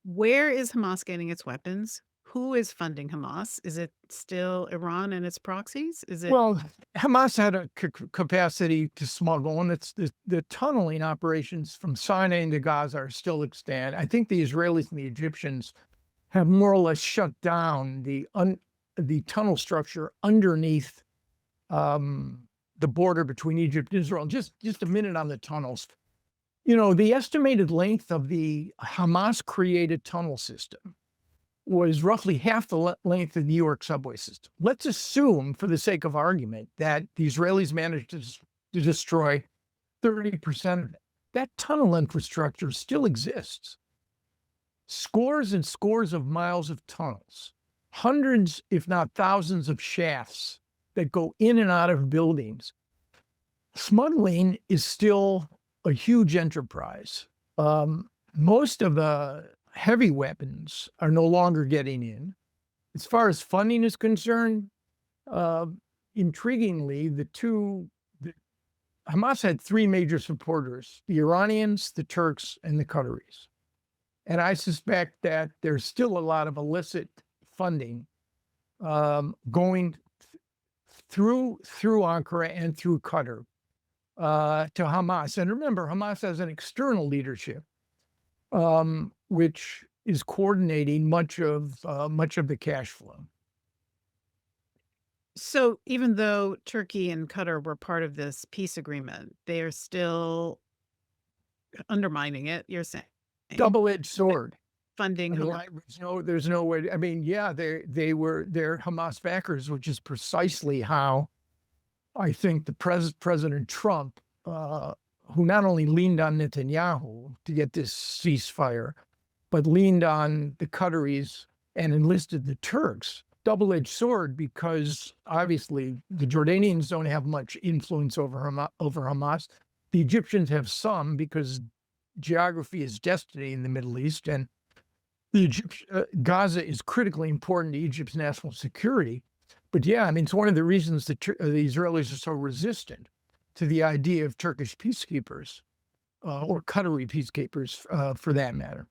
Where is Hamas getting its weapons? Who is funding Hamas? Is it still Iran and its proxies? Is it Well, Hamas had a capacity to smuggle, and it's the tunneling operations from Sinai into Gaza are still extant. I think the Israelis and the Egyptians have more or less shut down the tunnel structure underneath the border between Egypt and Israel. Just a minute on the tunnels. You know, the estimated length of the Hamas created tunnel system was roughly half the length of the New York subway system. Let's assume, for the sake of argument, that the Israelis managed to destroy 30% of it. That tunnel infrastructure still exists. Scores and scores of miles of tunnels, hundreds, if not thousands, of shafts that go in and out of buildings. Smuggling is still a huge enterprise. Most of the heavy weapons are no longer getting in. As far as funding is concerned, uh, intriguingly, Hamas had three major supporters: the Iranians, the Turks, and the Qataris. And I suspect that there's still a lot of illicit funding going through Ankara and through Qatar to Hamas. And remember, Hamas has an external leadership, which is coordinating much of the cash flow. so even though Turkey and Qatar were part of this peace agreement, they are still undermining it, you're saying, Double-edged by sword. funding I mean, Hamas. there's no way. I mean, yeah, they're Hamas backers, which is precisely how I think the President Trump, who not only leaned on Netanyahu to get this ceasefire, but leaned on the Qataris and enlisted the Turks. Double-edged sword, because obviously the Jordanians don't have much influence over Hamas. The Egyptians have some, because geography is destiny in the Middle East, and Gaza is critically important to Egypt's national security. But yeah, I mean, it's one of the reasons the Israelis are so resistant to the idea of Turkish peacekeepers or Qatari peacekeepers, for that matter.